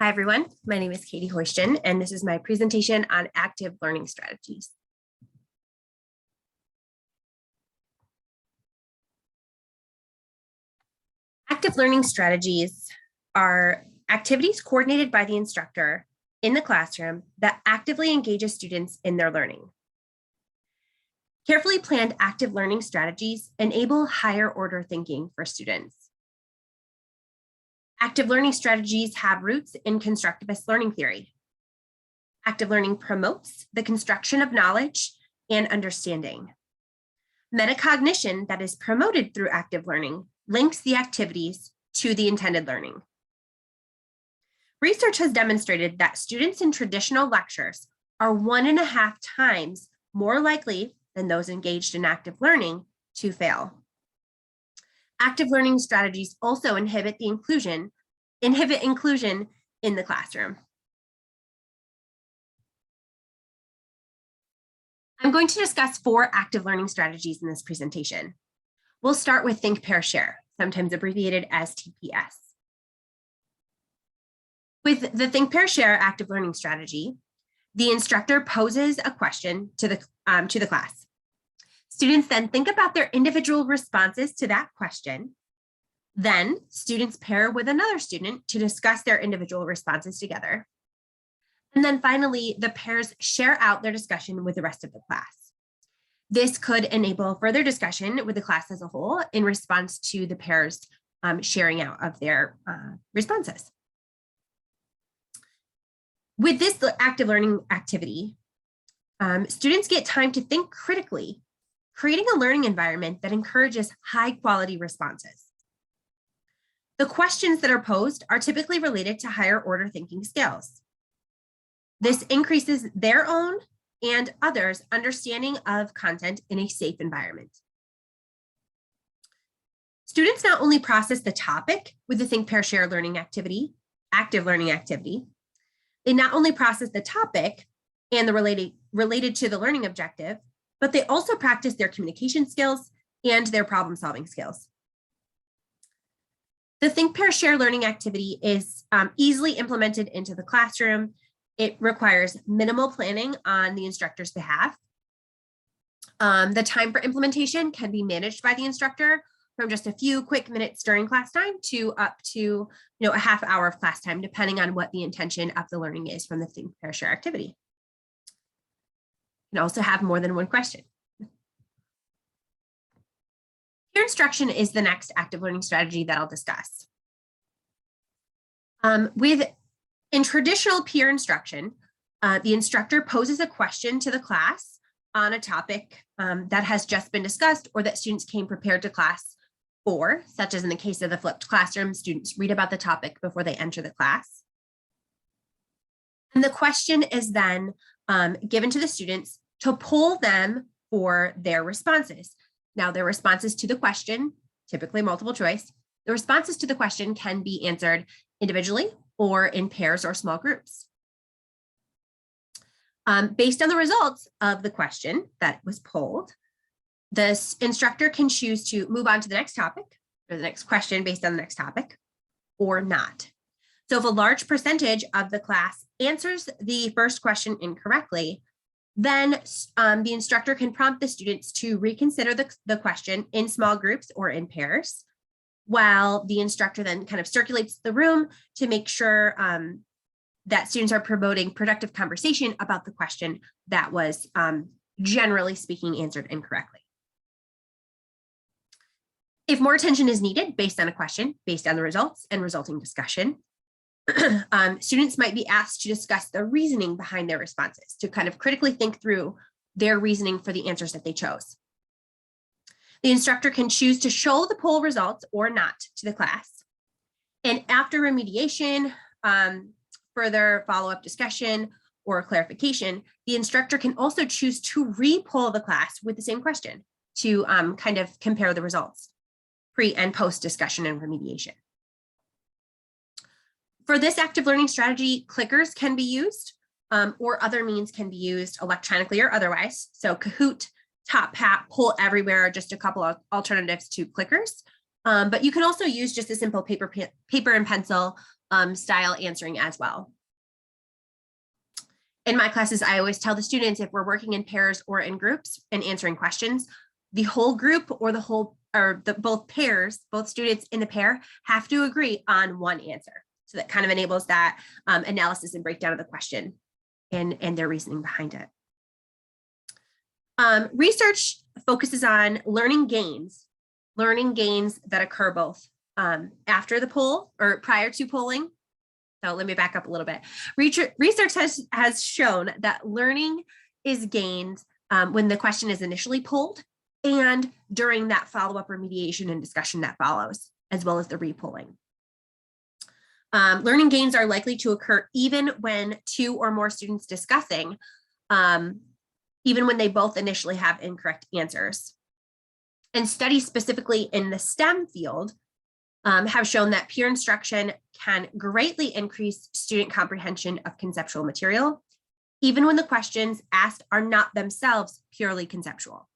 Hi, everyone. My name is Katie Hoysten, and this is my presentation on active learning strategies. Active learning strategies are activities coordinated by the instructor in the classroom that actively engages students in their learning. Carefully planned active learning strategies enable higher order thinking for students. Active learning strategies have roots in constructivist learning theory. Active learning promotes the construction of knowledge and understanding. Metacognition that is promoted through active learning links the activities to the intended learning. Research has demonstrated that students in traditional lectures are 1.5 times more likely than those engaged in active learning to fail. Active learning strategies also inhibit inclusion in the classroom. I'm going to discuss 4 active learning strategies in this presentation. We'll start with Think, Pair, Share, sometimes abbreviated as TPS. With the Think, Pair, Share active learning strategy, the instructor poses a question to the class. Students then think about their individual responses to that question. Then students pair with another student to discuss their individual responses together. And then finally, the pairs share out their discussion with the rest of the class. This could enable further discussion with the class as a whole in response to the pairs sharing out of their responses. With this active learning activity, students get time to think critically, creating a learning environment that encourages high quality responses. The questions that are posed are typically related to higher order thinking skills. This increases their own and others' understanding of content in a safe environment. Students not only process the topic with the Think, Pair, Share learning activity, active learning activity, they not only process the topic and the related to the learning objective, but they also practice their communication skills and their problem-solving skills. The Think, Pair, Share learning activity is easily implemented into the classroom. It requires minimal planning on the instructor's behalf. The time for implementation can be managed by the instructor from just a few quick minutes during class time to up to a half hour of class time, depending on what the intention of the learning is from the Think, Pair, Share activity. You can also have more than one question. Peer instruction is the next active learning strategy that I'll discuss. In traditional peer instruction, the instructor poses a question to the class on a topic that has just been discussed or that students came prepared to class for, such as in the case of the flipped classroom, students read about the topic before they enter the class. And the question is then given to the students to poll them for their responses. Now, their responses to the question, typically multiple choice, the responses to the question can be answered individually or in pairs or small groups. Based on the results of the question that was polled, the instructor can choose to move on to the next topic or the next question based on the next topic or not. So if a large percentage of the class answers the first question incorrectly, then the instructor can prompt the students to reconsider the question in small groups or in pairs, while the instructor then kind of circulates the room to make sure that students are promoting productive conversation about the question that was generally speaking answered incorrectly. If more attention is needed based on a question, based on the results and resulting discussion, students might be asked to discuss the reasoning behind their responses, to kind of critically think through their reasoning for the answers that they chose. The instructor can choose to show the poll results or not to the class. And after remediation, further follow-up discussion or clarification, the instructor can also choose to re-poll the class with the same question to kind of compare the results, pre and post discussion and remediation. For this active learning strategy, clickers can be used or other means can be used electronically or otherwise. So Kahoot, Top Hat, Poll Everywhere are just a couple of alternatives to clickers. But you can also use just a simple paper and pencil style answering as well. In my classes, I always tell the students, if we're working in pairs or in groups and answering questions, the whole group or both pairs, both students in the pair have to agree on one answer. So that kind of enables that analysis and breakdown of the question and their reasoning behind it. Research focuses on learning gains that occur both after the poll or prior to polling. So let me back up a little bit. Research has shown that learning is gained when the question is initially polled and during that follow-up remediation and discussion that follows, as well as the repolling. Learning gains are likely to occur even when two or more students discussing, even when they both initially have incorrect answers. And studies specifically in the STEM field have shown that peer instruction can greatly increase student comprehension of conceptual material, even when the questions asked are not themselves purely conceptual.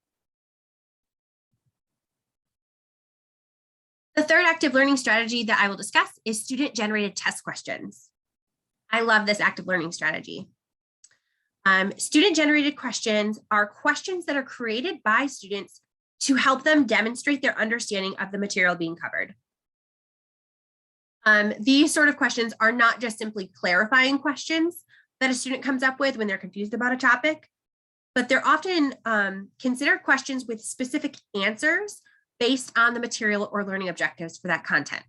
The third active learning strategy that I will discuss is student-generated test questions. I love this active learning strategy. Student-generated questions are questions that are created by students to help them demonstrate their understanding of the material being covered. These sort of questions are not just simply clarifying questions that a student comes up with when they're confused about a topic, but they're often considered questions with specific answers based on the material or learning objectives for that content.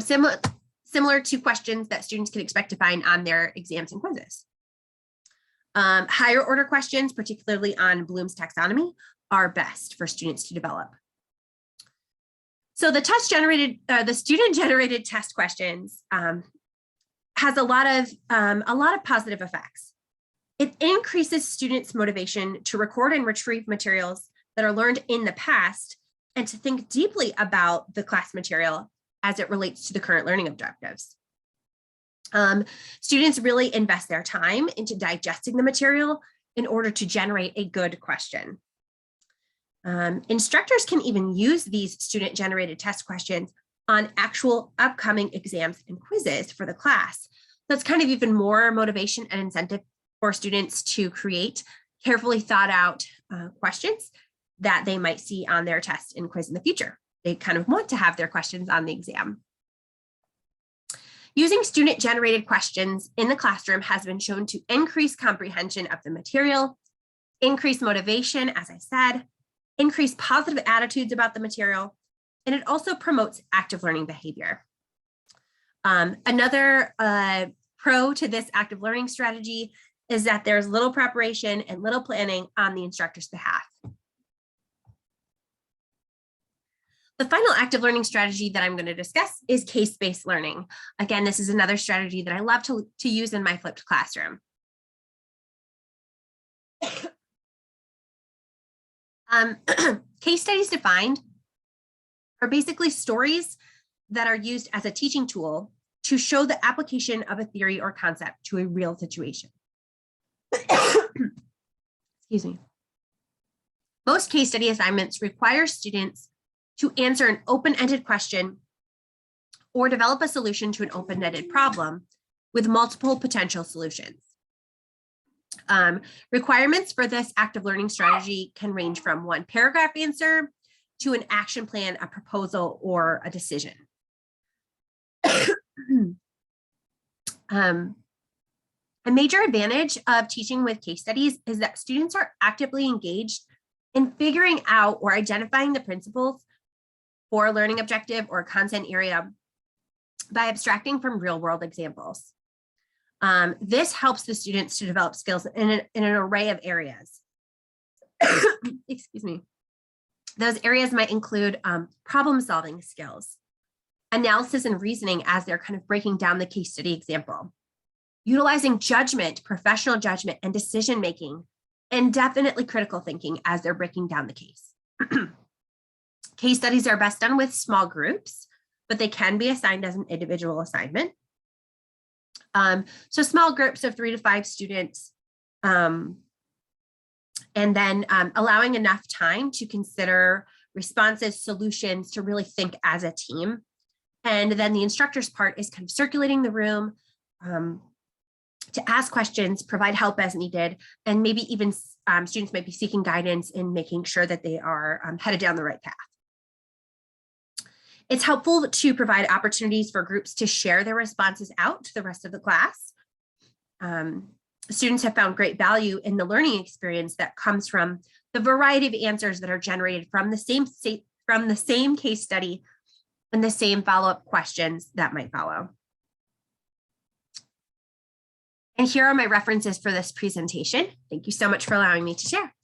Similar to questions that students can expect to find on their exams and quizzes. Higher order questions, particularly on Bloom's taxonomy, are best for students to develop. So the student-generated test questions has a lot of positive effects. It increases students' motivation to record and retrieve materials that are learned in the past and to think deeply about the class material as it relates to the current learning objectives. Students really invest their time into digesting the material in order to generate a good question. Instructors can even use these student-generated test questions on actual upcoming exams and quizzes for the class. That's kind of even more motivation and incentive for students to create carefully thought out questions that they might see on their test and quiz in the future. They kind of want to have their questions on the exam. Using student-generated questions in the classroom has been shown to increase comprehension of the material, increase motivation, as I said, increase positive attitudes about the material, and it also promotes active learning behavior. Another pro to this active learning strategy is that there's little preparation and little planning on the instructor's behalf. The final active learning strategy that I'm going to discuss is case-based learning. Again, this is another strategy that I love to use in my flipped classroom. Case studies defined are basically stories that are used as a teaching tool to show the application of a theory or concept to a real situation. Excuse me. Most case study assignments require students to answer an open-ended question or develop a solution to an open-ended problem with multiple potential solutions. Requirements for this active learning strategy can range from one paragraph answer to an action plan, a proposal, or a decision. A major advantage of teaching with case studies is that students are actively engaged in figuring out or identifying the principles for a learning objective or content area by abstracting from real-world examples. This helps the students to develop skills in an array of areas. Excuse me. Those areas might include problem-solving skills, analysis and reasoning as they're kind of breaking down the case study example, utilizing judgment, professional judgment, and decision-making, and definitely critical thinking as they're breaking down the case. Case studies are best done with small groups, but they can be assigned as an individual assignment. So small groups of 3 to 5 students, and then allowing enough time to consider responsive solutions to really think as a team. And then the instructor's part is kind of circulating the room to ask questions, provide help as needed, and maybe even students might be seeking guidance in making sure that they are headed down the right path. It's helpful to provide opportunities for groups to share their responses out to the rest of the class. Students have found great value in the learning experience that comes from the variety of answers that are generated from the same case study and the same follow-up questions that might follow. And here are my references for this presentation. Thank you so much for allowing me to share.